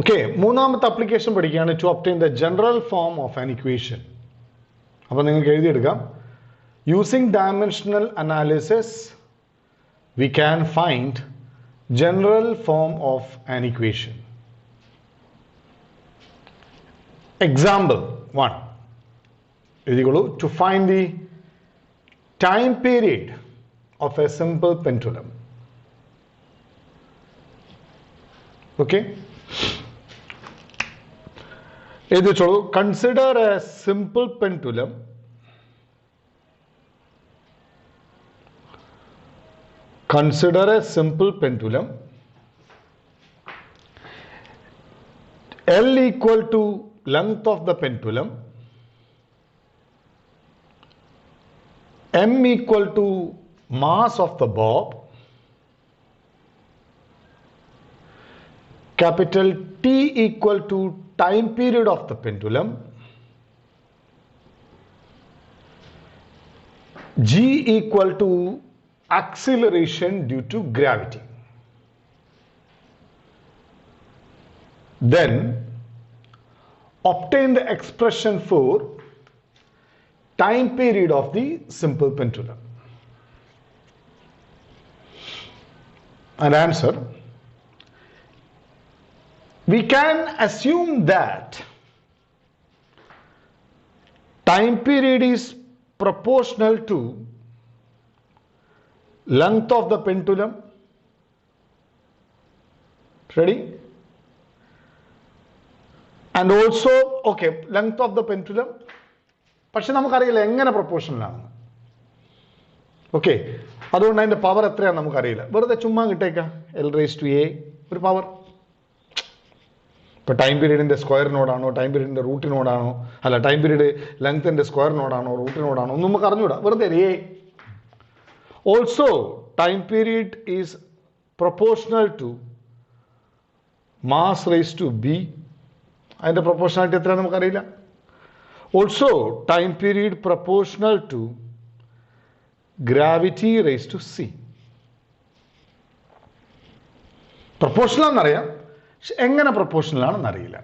Okay, മൂന്നാമത്തെ application പഠിക്കുകയാണ് to obtain the general form of an equation. അപ്പോൾ നിങ്ങൾക്ക് എഴുതിയെടുക്കാം. Using dimensional analysis, we can find general form of an equation. Example 1. എഴുതിക്കോളൂ. To find the time period of a simple pendulum. Okay. Consider a simple pendulum L equal to length of the pendulum, M equal to mass of the bob, capital T equal to time period of the pendulum, G equal to acceleration due to gravity. Then obtain the expression for time period of the simple pendulum. And answer. We can assume that time period is proportional to length of the pendulum. Ready? And also, okay, length of the pendulum. പക്ഷെ നമുക്കറിയില്ല എങ്ങനെ പ്രൊപ്പോർഷണലാണ്. Okay, അതുകൊണ്ട് അതിൻ്റെ power എത്രയാണെന്ന് നമുക്കറിയില്ല. വെറുതെ ചുമ്മാ കിട്ടേക്കാം L⁴A ഒരു പവർ. ഇപ്പോൾ ടൈം പീരീഡിൻ്റെ സ്ക്വയറിനോടാണോ, ടൈം പീരീഡിൻ്റെ റൂട്ടിനോടാണോ, അല്ല ടൈം പീരീഡ് ലെങ്ത്തിൻ്റെ സ്ക്വയറിനോടാണോ, റൂട്ടിനോടാണോ ഒന്നും നമുക്ക് അറിഞ്ഞൂടാ. വെറുതെ A. Also time period is proportional to mass raise to B. അതിൻ്റെ പ്രൊപ്പോർഷണാലിറ്റി എത്രയാണെന്ന് നമുക്കറിയില്ല. Also, time period proportional to gravity raised to C. Proportional എന്നറിയാം, പക്ഷെ എങ്ങനെ പ്രൊപ്പോർഷണൽ ആണെന്ന് അറിയില്ല.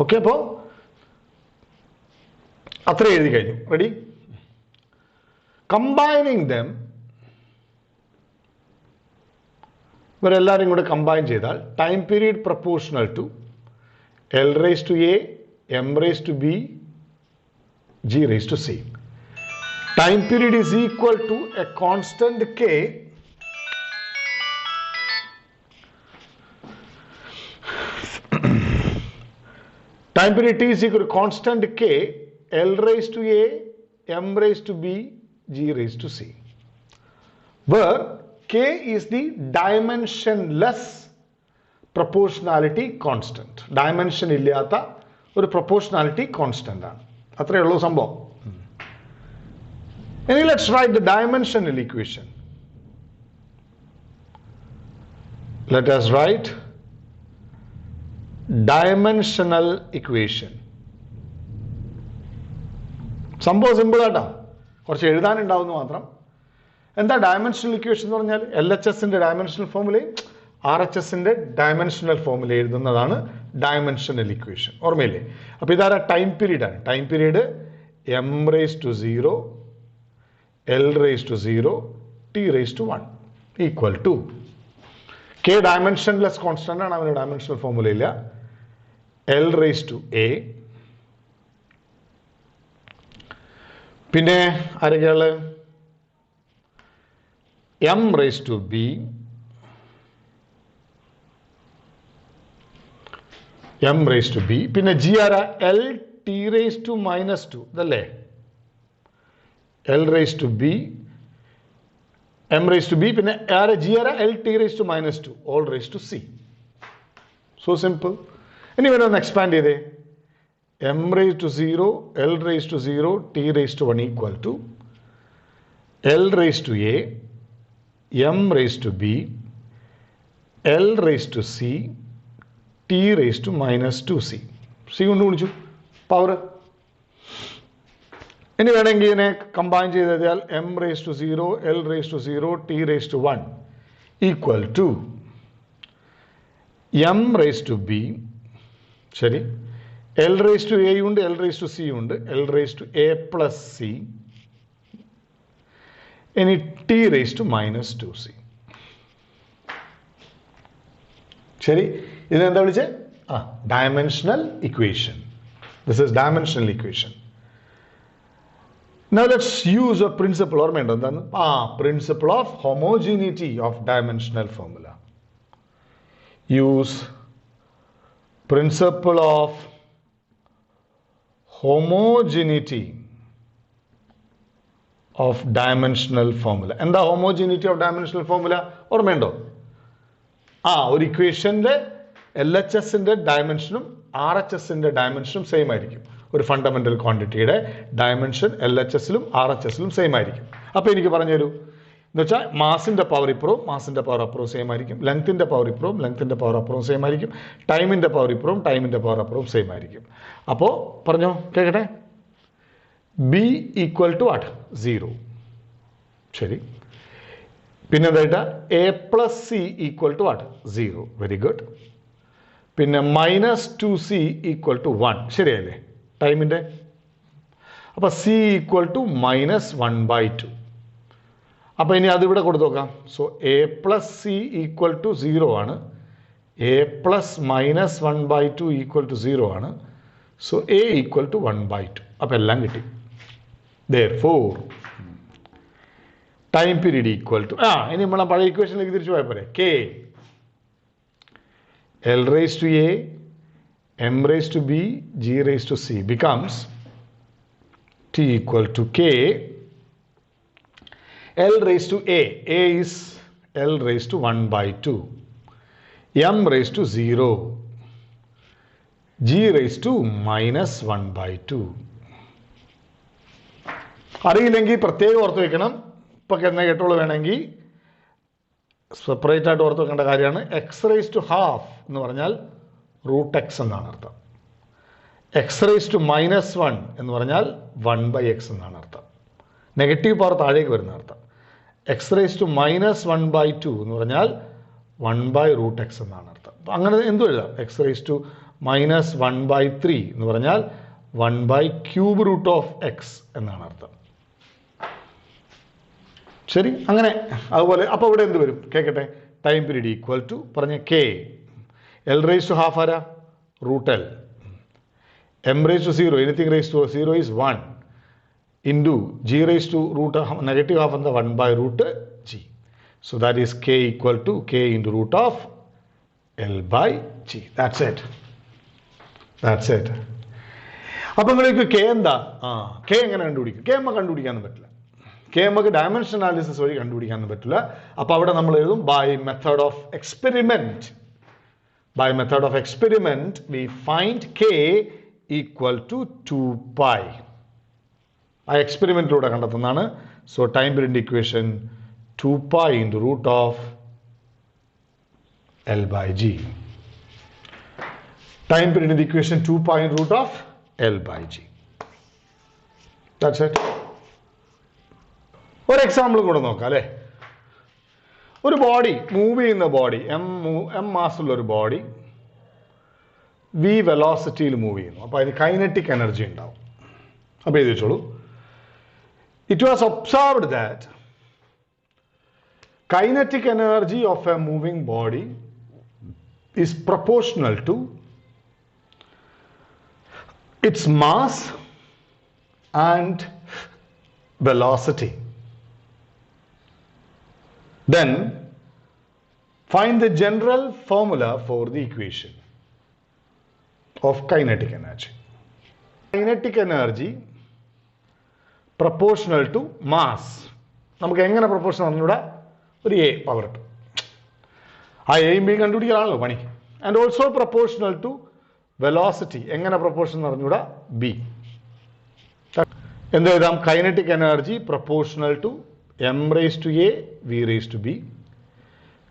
ഓക്കെ, അപ്പോൾ അത്ര എഴുതി കഴിഞ്ഞു. റെഡി? കമ്പൈനിങ് ദം, ഇവരെല്ലാവരും കൂടെ കമ്പൈൻ ചെയ്താൽ time period proportional to L⁴A, M⁴B, G⁴C. Time period is equal to a constant K time period T is equal to constant K, L⁴A, M⁴B, G⁴C, where K is the dimensionless proportionality constant. Dimension ഇല്ലാത്ത ഒരു proportionality constant ആണ്. അത്രയേ ഉള്ളൂ സംഭവം. ഇനി let's write the dimensional equation. Let us write dimensional equation. സംഭവം simple ആട്ടോ, കുറച്ച് എഴുതാനുണ്ടാവുന്നു മാത്രം. എന്താ ഡയമെൻഷണൽ ഇക്വേഷൻ എന്ന് പറഞ്ഞാൽ? LHSന്റെ ഡയമെൻഷണൽ ഫോമുലയും RHSന്റെ ഡയമെൻഷണൽ ഫോമുല എഴുതുന്നതാണ് ഡയമെൻഷണൽ ഇക്വേഷൻ. ഓർമ്മയില്ലേ? അപ്പോൾ ഇതാരാ? ടൈം പീരീഡ് ആണ്. Time period M⁴0, L⁴0, T⁴1 equal to K dimensionless constant ആണ്, അവന് ഡയമെൻഷണൽ ഫോമുല ഇല്ല. L⁴A, പിന്നെ ആരൊക്കെയാണ്? M⁴B, M⁴B, പിന്നെ G ആരാ? L⁻², ഇതല്ലേ? L⁻B, M⁻B, പിന്നെ ആരാ? G ആരാ? L⁻², all⁻C. So simple. ഇനി ഇവനൊന്ന് എക്സ്പാൻഡ് ചെയ്തേ. M⁻0, L⁻0, T⁻1 equal to L⁻A, M⁻B, L⁻C, T⁻²C. C കൊണ്ട് വിളിച്ചു പവർ. ഇനി വേണമെങ്കിൽ ഇതിനെ കമ്പൈൻ ചെയ്ത് കഴിഞ്ഞാൽ M⁻0, L⁻0, T⁻1 equal to m raised to b ശരി l raised to a ഉണ്ട് l raised to c ഉണ്ട് l raised to a plus c ഇനി t raised to minus 2c ശരി ഇതെന്താ വിളിച്ചേ dimensional equation. This is dimensional equation. Now let's use a principle or principle of homogeneity of dimensional formula. Use principle of homogeneity of dimensional formula. And the homogeneity of dimensional formula ഓർമ്മയുണ്ടോ ഒരു ഇക്വേഷന്റെ LHSന്റെ ഡയമെൻഷനും RHSന്റെ ഡയമെൻഷനും same ആയിരിക്കും. ഒരു fundamental ക്വാണ്ടിറ്റിയുടെ dimension LHSലും RHSലും same ആയിരിക്കും. അപ്പോൾ എനിക്ക് പറഞ്ഞു തരൂ എന്ന് വെച്ചാൽ മാസിന്റെ പവർ ഇപ്പുറവും മാസിന്റെ പവർ അപ്പുറവും സെയിം ആയിരിക്കും, ലെങ്ത്തിന്റെ പവർ ഇപ്പുറവും ലെങ്ത്തിന്റെ പവർ അപ്പുറവും സെയിം ആയിരിക്കും, ടൈമിന്റെ പവർ ഇപ്പുറവും ടൈമിന്റെ പവർ അപ്പുറവും സെയിം ആയിരിക്കും. അപ്പോൾ പറഞ്ഞോ കേൾക്കട്ടെ. B ഈക്വൽ ടു വാട്ട് 0 ശരി. പിന്നെ എന്തായിട്ട് A plus C equal to what 0 very good. പിന്നെ -2C ഈക്വൽ ടു 1 ശരിയല്ലേ ടൈമിൻ്റെ. അപ്പോൾ C ഈക്വൽ ടു -1/2. അപ്പോൾ ഇനി അതിവിടെ കൊടുത്തു നോക്കാം. So A plus C equal to 0 ആണ്, A പ്ലസ് -1/2 ഈക്വൽ ടു 0 ആണ്. So A equal to 1/2. അപ്പോൾ എല്ലാം കിട്ടി. Therefore time period equal to ഇനി നമ്മളെ പഴയ ഇക്വേഷനിലേക്ക് തിരിച്ചു പോയാൽ പോരെ. K L raised to A, M raised to B, G raised to C becomes T equal to K L raised to A. A is L raised to 1/2. M raised to 0. G raised to -1/2. അറിയില്ലെങ്കിൽ പ്രത്യേകം ഓർത്ത് വെക്കണം. ഇപ്പം എന്നെ കേട്ടോളൂ വേണമെങ്കിൽ separate ആയിട്ട് ഓർത്ത് വെക്കേണ്ട കാര്യമാണ്. എക്സ് റേസ് ടു ഹാഫ് എന്ന് പറഞ്ഞാൽ √x എന്നാണ് അർത്ഥം. എക്സ് റേസ് ടു -1 എന്ന് പറഞ്ഞാൽ 1/x എന്നാണ് അർത്ഥം. നെഗറ്റീവ് പവർ താഴേക്ക് വരുന്ന അർത്ഥം. എക്സ് റേസ് ടു -1/2 എന്ന് പറഞ്ഞാൽ 1/√x എന്നാണ് അർത്ഥം. അപ്പം അങ്ങനെ എന്തും എഴുതാം. എക്സ് റേസ് ടു -1/3 എന്ന് പറഞ്ഞാൽ 1/√x എന്നാണ് അർത്ഥം. ശരി അങ്ങനെ അതുപോലെ. അപ്പോൾ ഇവിടെ എന്ത് വരും കേൾക്കട്ടെ. ടൈം പീരീഡ് ഈക്വൽ ടു പറഞ്ഞ K L raise to half ആരാ √L, M raise to 0 anything raise to 0 is 1 into G raise to negative half എന്താ 1/√G. So that is K equal to K into √L/G. That's it. അപ്പോൾ നിങ്ങൾക്ക് K എന്താ K എങ്ങനെ കണ്ടുപിടിക്കും? K നമുക്ക് കണ്ടുപിടിക്കാനൊന്നും പറ്റില്ല. K നമുക്ക് ഡയമെൻഷൻ അനാലിസിസ് വഴി കണ്ടുപിടിക്കാനൊന്നും പറ്റില്ല. അപ്പോൾ അവിടെ നമ്മൾ എഴുതും by method of experiment. By method of experiment we find K equal to 2π. ആ എക്സ്പെരിമെന്റിലൂടെ കണ്ടെത്തുന്നതാണ്. So time period equation 2π into √L/G. Time period equation 2π into √L/G. That's it. ഒരു എക്സാമ്പിൾ കൂടെ നോക്കാം അല്ലേ. ഒരു ബോഡി മൂവ് ചെയ്യുന്ന ബോഡി എം മാസുള്ള ഒരു ബോഡി v വെലോസിറ്റിയിൽ മൂവ് ചെയ്യുന്നു. അപ്പോൾ അതിന് കൈനറ്റിക് എനർജി ഉണ്ടാവും. അപ്പോൾ ഇത് വെച്ചോളൂ. It was observed that kinetic energy of a moving body is proportional to its mass and velocity. Then find the general formula for the equation of kinetic energy. Kinetic energy proportional to mass. നമുക്ക് എങ്ങനെ proportion അറിഞ്ഞൂടാ? ഒരു A power ഇട്ടു. ആ എയും ബിയും കണ്ടുപിടിക്കാനാണല്ലോ പണി. And also proportional to velocity. എങ്ങനെ പ്രൊപ്പോർഷൻ അറിഞ്ഞൂടാ? B. എന്ത് എഴുതാം? Kinetic energy proportional to M raised to A, V raised to B.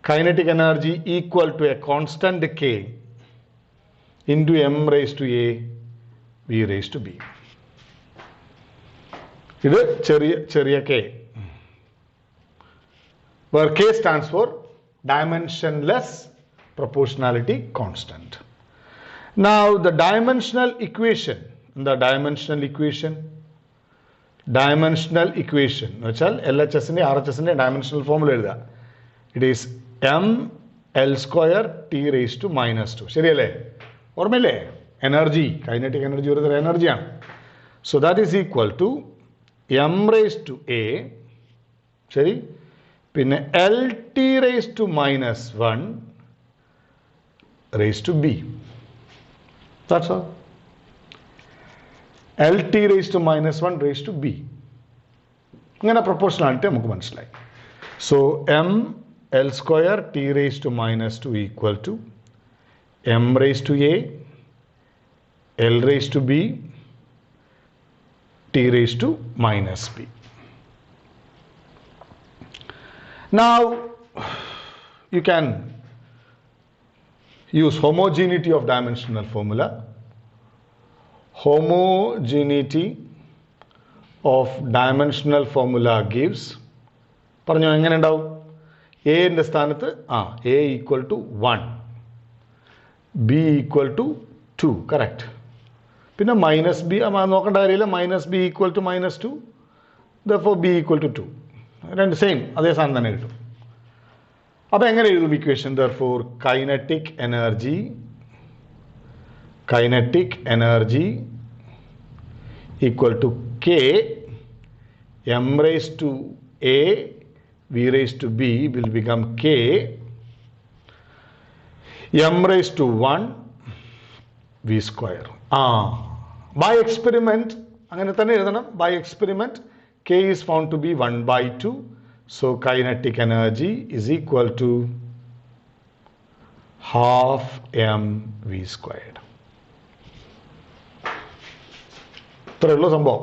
Kinetic energy equal to a constant K into M raised to A, V raised to B. ഇത് ചെറിയ K, where K stands for dimensionless proportionality constant. Now the dimensional equation, the dimensional equation എന്ന് വെച്ചാൽ LHSന്റെ RHSന്റെ dimensional formula എഴുതുക. It is mL²T⁻². ശരിയല്ലേ? ഓർമ്മയില്ലേ? Energy, kinetic energy ഒരു തരം എനർജിയാണ്. So that is equal to m⁻⁴ ശരി, പിന്നെ LT⁻⁻⁴ That's all. LT⁻⁻⁴ ഇങ്ങനെ പ്രൊപ്പോർഷണാലിറ്റി നമുക്ക് മനസ്സിലായി. So mL²T⁻² equal to m⁻⁴ L⁻b T⁻⁻b. Now you can use homogeneity of dimensional formula. Homogeneity of dimensional formula gives, പറഞ്ഞു എങ്ങനെ ഉണ്ടാവും? എന്റെ സ്ഥാനത്ത് a equal to 1, b equal to 2, correct. പിന്നെ minus B നോക്കേണ്ട കാര്യമില്ല, -b equal to -2, therefore b equal to 2. രണ്ട് same അതേ സാധനം തന്നെ കിട്ടും. അപ്പോൾ എങ്ങനെ എഴുതും equation? therefore kinetic energy equal to k m⁻⁴ v⁻b will become k m⁻⁴ v². By experiment അങ്ങനെ തന്നെ എഴുതണം. By experiment k is found to be 1/2. So kinetic energy is equal to half mv². ഇത്രയേ ഉള്ളൂ സംഭവം.